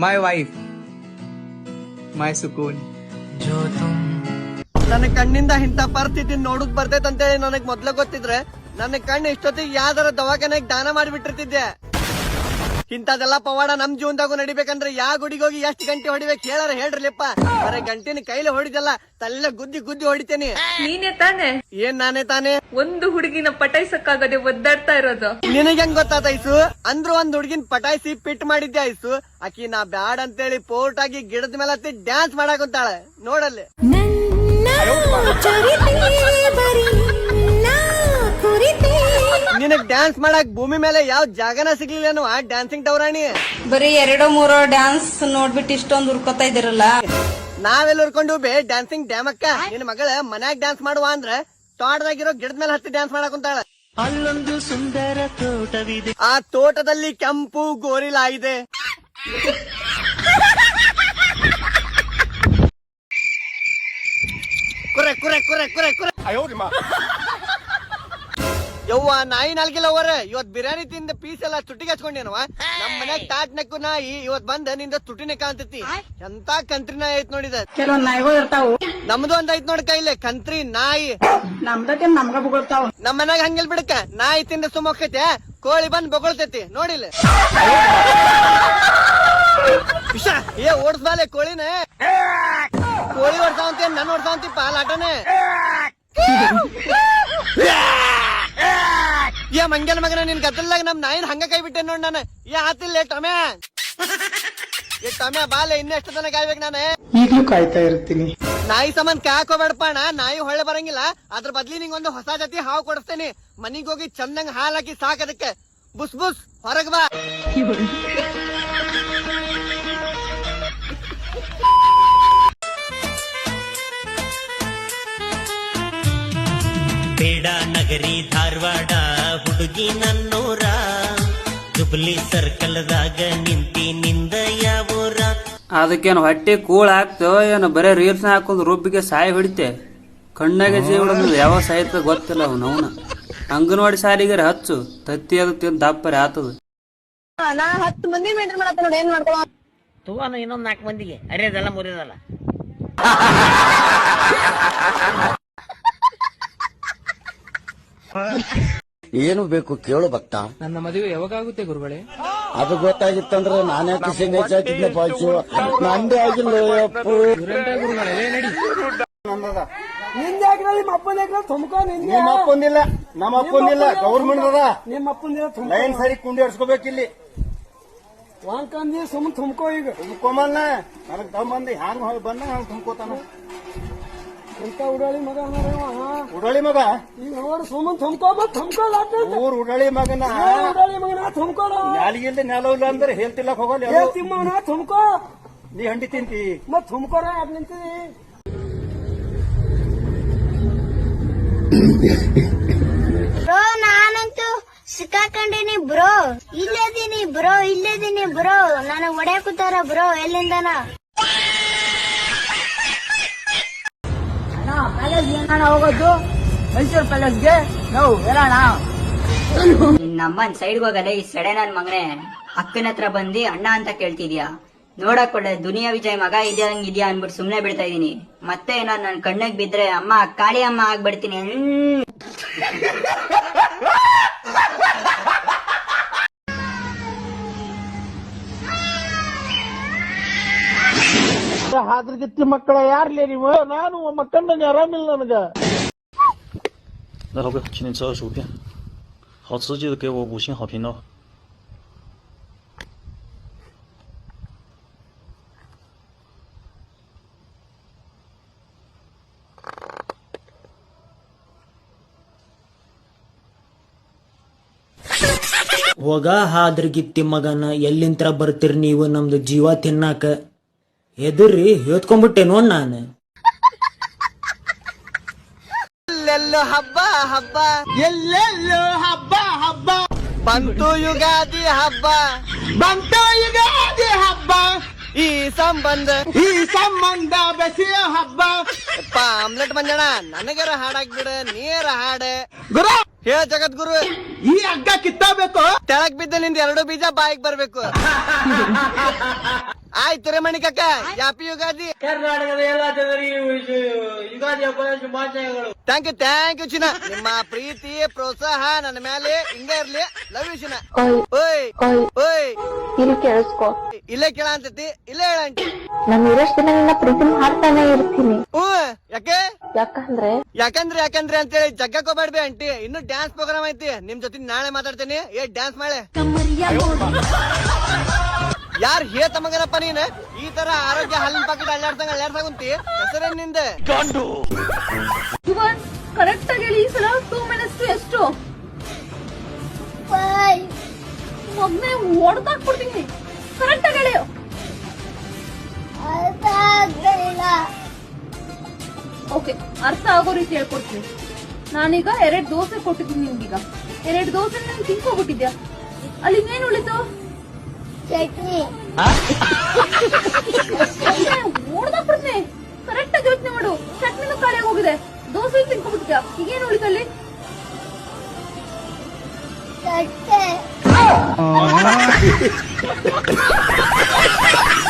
My wife, my ಸುಕೂನ್. ನನ್ನ ಕಣ್ಣಿಂದ ಇಂಥ ಪರಿಸ್ಥಿತಿ ನೋಡಕ್ ಬರ್ತೈತಂತೇಳಿ ನನಗ್ ಮೊದ್ಲ ಗೊತ್ತಿದ್ರೆ ನನ್ನ ಕಣ್ಣು ಇಷ್ಟೊತ್ತಿಗೆ ಯಾವ್ದಾರ ದವಾಖಾನೆಗೆ ದಾನ ಮಾಡಿಬಿಟ್ಟಿರ್ತಿದ್ದೆ. ಇಂಥದೆಲ್ಲ ಪವಾಡ ನಮ್ ಜೀವನದಾಗೂ ನಡಿಬೇಕಂದ್ರೆ ಯಾ ಗುಡಿಗೆ ಹೋಗಿ ಎಷ್ಟ್ ಗಂಟೆ ಹೊಡಿಬೇಕು ಹೇಳಾರ ಹೇಳ್ರಲಿಪ್ಪ. ಬರೀ ಗಂಟೆನ ಕೈಲಿ ಹೊಡಿದಲ್ಲ ತಲ್ಲ ಗುದ್ದಿ ಗುದ್ದಿ ಹೊಡಿತೇನಿ. ನೀನೇ ತಾನೆ ಏನ್ ನಾನೇ ತಾನೇ ಒಂದು ಹುಡುಗಿನ ಪಟಾಯಿಸಕ್ಕಾಗದೆ ಒದ್ದಾಡ್ತಾ ಇರೋದು. ನಿನಗೆ ಹೆಂಗ್ ಗೊತ್ತಾತ ಐಸು? ಅಂದ್ರು ಒಂದ್ ಹುಡುಗಿನ ಪಟಾಯಿಸಿ ಪಿಟ್ ಮಾಡಿದ್ದೆ ಐಸು. ಆಕಿ ನಾ ಬ್ಯಾಡ್ ಅಂತೇಳಿ ಪೋರ್ಟ್ ಆಗಿ ಗಿಡದ ಮೇಲೆ ಹತ್ತಿ ಡ್ಯಾನ್ಸ್ ಮಾಡಾಕಂತಾಳ ನೋಡಲ್ಲಿ. ನಿನಗ್ ಡ್ಯಾನ್ಸ್ ಮಾಡಕ್ ಭೂಮಿ ಮೇಲೆ ಯಾವ ಜಾಗನ ಸಿಗ್ಲಿಲ್ಲ ಆ ಡ್ಯಾನ್ಸಿಂಗ್ ಟವರಾಣಿ. ಬರೀ 2-3 ಡ್ಯಾನ್ಸ್ ನೋಡ್ಬಿಟ್ಟು ಇಷ್ಟೊಂದು ಉರ್ಕೋತಾ ಇದಿರಲ್ಲ. ನಾವೆಲ್ಲ ಉರ್ಕೊಂಡು ಬೇ ಡ್ಯಾನ್ಸಿಂಗ್ ಡ್ಯಾಮಕ್ಕ. ನಿನ್ ಮಗಳ ಮನ್ಯಾಗ ಡ್ಯಾನ್ಸ್ ಮಾಡುವ ಅಂದ್ರೆ ತೋಟದಾಗಿರೋ ಗಿಡದ ಮೇಲೆ ಹತ್ತಿ ಡ್ಯಾನ್ಸ್ ಮಾಡಾಕಂತಾಳ. ಅಲ್ಲೊಂದು ಸುಂದರ ತೋಟವಿದೆ, ಆ ತೋಟದಲ್ಲಿ ಕೆಂಪು ಗೋರಿಲಾ ಇದೆ. ಕುರೆ ಕುರೆ ಕುರೆ ಕುರೆ ಕುರೆ ಯವ್ವ ನಾಯಿ ನಾಲ್ಗಿಲ್ಲ ಅವರ ಇವತ್ ಬಿರಿಯಾನಿ ತಿಂದ ಪೀಸ್ ಎಲ್ಲ ತುಟಿಗೆ ಹಚ್ಕೊಂಡೇನವ. ನಮ್ ಮನ್ಯಾಗ ತಾಟ್ ನಕ್ಕು ನಾಯಿ ಇವತ್ ಬಂದ ನಿಂದ ತುಟಿನೇ ಕಾಣ್ತತಿ. ಎಂತ ಕಂತ್ರಿ ನಾಯಿ ಐತ್ ನೋಡಿದ. ಕೆಲವೊಂದ್ ನಾಯಿಗಳು ಇರ್ತಾವು. ನಮ್ದು ಒಂದ್ ಐತ್ ನೋಡ್ ಕೈಲೆ ಕಂತ್ರಿ ನಾಯಿ. ನಮ್ದಕ್ಕೆ ನಮ್ಗ ಬೊಗಳ್ತಾವ. ನಮ್ ಮನ್ಯಾಗ ಹಂಗಿಲ್ ಬಿಡಕ ನಾಯಿ ತಿಂದ ಸುಮ್ಮಕ್ಕೈತೆ ಕೋಳಿ ಬಂದ್ ಬೊಗಳ್ತೈತಿ ನೋಡಿಲ್ಲ. ಏ ಓಡಿಸ್ಬಾಲೆ ಕೋಳಿನ. ಕೋಳಿ ಓಡ್ಸಾವಂತ ನನ್ ಓಡ್ಸಾವಂತಿಪ್ಪ ಲಾಟನೆ. ಏ ಮಂಗ್ಯನ ಮಗನ ನಿನ್ ಗದ್ದಲ್ದಾಗ ನಮ್ ನಾಯಿನ ಹಂಗ ಕೈ ಬಿಟ್ಟೆ ನೋಡ್ ನಾನು. ಏ ಆತಿಲ್ಲ ಟೊಮ್ಯಾ. ಏ ಟೊಮ್ಯಾ ಬಾಲೆ ಇನ್ನೆಷ್ಟು ತನ ಕಾಯ್ಬೇಕು ನಾನು. ಈಗ್ಲೂ ಕಾಯ್ತಾ ಇರ್ತೀನಿ. ನಾಯಿ ಸಂಬಂಧ ಕಾಯ್ಕೋಬೇಡಪ್ಪ ಅಣ್ಣ. ನಾಯಿ ಹೊಳೆ ಬರಂಗಿಲ್ಲ. ಅದ್ರ ಬದ್ಲಿ ನಿಂಗೊಂದು ಹೊಸ ಜಾತಿ ಹಾವು ಕೊಡಿಸ್ತೇನೆ. ಮನಿಗ್ ಹೋಗಿ ಚಂದಂಗ್ ಹಾಲ್ ಹಾಕಿ ಸಾಕದಕ್ಕೆ. ಬುಸ್ ಬುಸ್ ಹೊರಗ್ ಬಾ. ಬೇಡ ನಗರಿ ಧಾರವಾಡ ಹುಡುಗಿ ನನ್ನೂರ, ಜುಬ್ಲಿ ಸರ್ಕಲ್ದಾಗ ನಿಂತಿ ನಿಂದ ಯಾವೂರ. ಅದಕ್ಕೇನು ಹೊಟ್ಟೆ ಕೂಳ್ ಹಾಕ್ತೋ ಏನು ಬರೇ ರೀಲ್ಸ್ ಹಾಕೊಂಡ್ ರುಬ್ಬಿಗೆ ಸಾಯಿ ಹೊಡಿತೆ. ಕಣ್ಣಾಗೆ ಜೀವನ ಯಾವ ಸಾಯ್ತ ಗೊತ್ತಿಲ್ಲ ಅವನ. ಅಂಗನವಾಡಿ ಸಾಲಿಗಾರ ಹಚ್ಚು ತತ್ತಿ ಅದು ತಿಂದು ದಪ್ಪರೆ ಆತದ. ನಾ 10 ಮಂದಿ ಮೇಂಟೈನ್ ಮಾಡತ್ತ ನೋಡಿ ಏನ್ ಮಾಡ್ಕೊ ತಗೋನು ಇನ್ನೊಂದ್ 4 ಮಂದಿಗೆ ಅರಿಯೋದಲ್ಲ ಮುರಿಯೋದಲ್ಲ. ಏನು ಬೇಕು ಕೇಳು ಭಕ್ತ. ನನ್ನ ಮದುವೆ ಯಾವಾಗುತ್ತೆ ಗುರುಗಳೇ? ಅದು ಗೊತ್ತಾಗಿತ್ತಂದ್ರೆ ನಾನೇ ಕಿಸಿಂಗ್ ಹೆಚ್ಚಾಕಿದ್ನೆ ಪಾಯ್ಸು. ನಂದೇ ಆಗಿಲ್ಲ ಗುರುಗಳೇ ನಡಿ. ನಿಮ್ಮ ಅಪ್ಪಂದಿಲ್ಲ ನಮ್ಮ ಅಪ್ಪಂದಿಲ್ಲ ಗೌರ್ಮೆಂಟ್ ಅದ. ನಿಮ್ಮ ಅಪ್ಪಂದಿಲ್ಲ ಲೈನ್ ಸರಿ ಕುಂಡಿ ಹಡ್ಸ್ಕೋಬೇಕಿಲ್ಲಿ. ವಾಂಕಂದಿ ಸುಮ್ ತುಂಬ್ಕೋ. ಈಗ ತುಂಬ್ಕೊಂಬನ್ನ ನನಗ್ ತಗೊಂಬಂದಿ ಹ್ಯಾಂಗ ಬಂದ ಹಂಗ ತುಂಬ್ಕೋತಾನ. ಎಂತ ಉಡಾಳಿ ಮಗ ಉಡಾಳಿ ಮಗ. ಈಗ ನೋಡಿ ಸುಮ್ಮನ್ ಊರ್ ಉಡಾಳಿ ಮಗನ ತುಂಬ್ಕೋಣ. ನಾಲಿಗಿಲ್ದ ನೆಲ ಇಲ್ಲ ಅಂದ್ರೆ ಹೇಳ್ತಿಲ್ಲ ಹೋಗಲ್ಲ ತಿಮ್ಮನ ತುಂಬ್ಕೋ. ನೀ ಹಂಡಿ ತಿಂತಿ ಮತ್ ತುಂಬ್ಕೋರ ಯಾಕೆ ನಿಂತೀವಿ. ಬ್ರೋ ನಾನಂತೂ ಸಿಕ್ಕಾಕೊಂಡಿನಿ ಬ್ರೋ. ಇಲ್ಲೇದೀನಿ ಬ್ರೋ ನನಗ್ ಹೊಡ್ಯಾಕುತ್ತಾರ ಬ್ರೋ ಎಲ್ಲಿಂದನ. ಹೋಗೋದು ಮೈಸೂರು ಪ್ಯಾಲೇಸ್ಗೆ ನಾವು ಹೇಳೋಣ. ನಮ್ಮನ್ ಸೈಡ್ ಹೋಗಲ್ಲ ಈ ಸೆಡೆ ನನ್ ಮಗನೆ. ಅಕ್ಕನ ಹತ್ರ ಬಂದಿ ಅಣ್ಣ ಅಂತ ಕೇಳ್ತಿದ್ಯಾ? ನೋಡಕ್ ಒಳ್ಳೆ ದುನಿಯಾ ವಿಜಯ್ ಮಗ ಇದ್ಯಾ ಅನ್ಬಿಟ್ಟು ಸುಮ್ನೆ ಬಿಡ್ತಾ ಇದೀನಿ. ಮತ್ತೆ ಏನಾರು ನನ್ ಕಣ್ಣಿಗೆ ಬಿದ್ರೆ ಅಮ್ಮ ಕಾಳಿ ಅಮ್ಮ ಆಗ್ಬಿಡ್ತೀನಿ. ಹಾದ್ರಗಿತ್ತಿ ಮಕ್ಕಳ ಯಾರ್ಲೇ ನೀವು? ನಾನು ಮಕ್ಕಂದಂಗೆ ಆರಾಮಿಲ್ಲ ನನಗ. 那老哥，请你吃2薯片，好吃记得给我5星好评哦。ಹೋಗ ಹಾದ್ರಗಿತ್ತಿ ಮಗನ ಎಲ್ಲಿಂತ್ರ ಬರ್ತೀರಿ ನೀವು ನಮ್ದು ಜೀವ ತಿನ್ನಾಕ? ಎದುರ್ರಿ ಹೇಳ್ಕೊಂಡ್ಬಿಟ್ಟೆ ನೋಡ್ ನಾನು. ಎಲ್ಲೆಲ್ಲೋ ಹಬ್ಬ ಹಬ್ಬ ಎಲ್ಲೆಲ್ಲೋ ಹಬ್ಬ ಹಬ್ಬ ಬಂತು ಯುಗಾದಿ ಹಬ್ಬ ಈ ಸಂಬಂಧ ಬೆಸೆಯ ಹಬ್ಬ. ಆಮ್ಲೆಟ್ ಮಂಜಣ ನನಗರ ಹಾಡಾಕ್ಬಿಡ ನೀರ ಹಾಡ. ಹೇಳ ಜಗದ್ಗುರು, ಈ ಹಗ್ಗ ಕಿತ್ತಬೇಕು. ತೆಳಗ್ ಬಿದ್ದ ನಿಂದ 2 ಬೀಜ ಬಾಯಿಗೆ ಬರ್ಬೇಕು. ಆಯ್ತು ರೇ ಮಣಿಕಕ್ಕ, ಹ್ಯಾಪಿ ಯುಗಾದಿ. ಕರ್ನಾಟಕದ ಎಲ್ಲಾ ಜನರಿಗೆ ಯುಗಾದಿ ಹಬ್ಬದ ಶುಭಾಶಯಗಳು. ಥ್ಯಾಂಕ್ ಯು ಚಿನ್ನ. ನಿಮ್ಮ ಪ್ರೀತಿ ಪ್ರೋತ್ಸಾಹ ನನ್ನ ಮೇಲೆ ಹಿಂಗೆ ಇರ್ಲಿ. ಲವ್ ಯು ಚಿನ್ನ. ಓಯ್ ಓಯ್ ಇಲ್ಲಿ ಕೇಳಿಸ್ಕೊ, ಇಲ್ಲೇ ಕೇಳ ಅಂತತಿ, ಇಲ್ಲೇ ಹೇಳ ಅಂಟಿ. ನಾನು ಇರೋಷ್ಟು ದಿನ ನಿನ್ನ ಪ್ರೀತಿ ಮಾಡ್ತಾನೆ ಇರ್ತೀನಿ. ಯಾಕೆ ಯಾಕಂದ್ರೆ ಅಂತೇಳಿ ಜಗ್ಗಕ್ಕೋಬೇಡ್ಬಿ ಅಂಟಿ. ಇನ್ನು ಡ್ಯಾನ್ಸ್ ಪ್ರೋಗ್ರಾಮ್ ಐತಿ, ನಿಮ್ ಜೊತೆ ನಾಳೆ ಮಾತಾಡ್ತೇನೆ. ಡ್ಯಾನ್ಸ್ ಮಾಡೆ. ಯಾರ್ ಹೇತ ಮಗನಪ್ಪ ನೀನ್? ಈ ತರ ಆರೋಗ್ಯ ಹಾಲಿನ ಪಾಕೆಟ್ ಅಲ್ಲಾಡ್ಸಂಗುಂತಿ. ಹೆಸರೇನ್ ನಿಂದ? ಕರೆಕ್ಟ್ ಆಗಿ ಹೇಳಿ, ಈ ಸಲ 2 minutes ಎಷ್ಟು? ಮೊನ್ನೆ ಹೊಡೆದಾಕ್ಬಿಡ್ತೀನಿ. ಕರೆಕ್ಟ್ ಆಗಿ ಹೇಳಿ. ಓಕೆ, ಅರ್ಥ ಆಗೋ ರೀತಿ ಹೇಳ್ಕೊಡ್ತೀನಿ. ನಾನೀಗ 2 ದೋಸೆ ಕೊಟ್ಟಿದ್ದೀನಿ ನಿಮ್ಗೀಗ. 2 ದೋಸೆ ನಾನು ತಿನ್ಕೋಬಿಟ್ಟಿದ್ಯಾ? ಅಲ್ಲಿ ಇನ್ನೇನು ಉಳಿತು? ಚಟ್ನಿ. ಓಡ್ದಾಕ್ಬಿಡ್ತೀನಿ. ಕರೆಕ್ಟ್ ಆಗಿ ಯೋಚನೆ ಮಾಡು. ಚಟ್ನಿನೂ ಖಾಲಿ ಹೋಗಿದೆ, ದೋಸೆ ತಿನ್ಕೋಬಿಟ್ಟಿದ್ಯಾ? ಈಗೇನು ಉಳಿತಲ್ಲಿ? ತಟ್ಟೆ.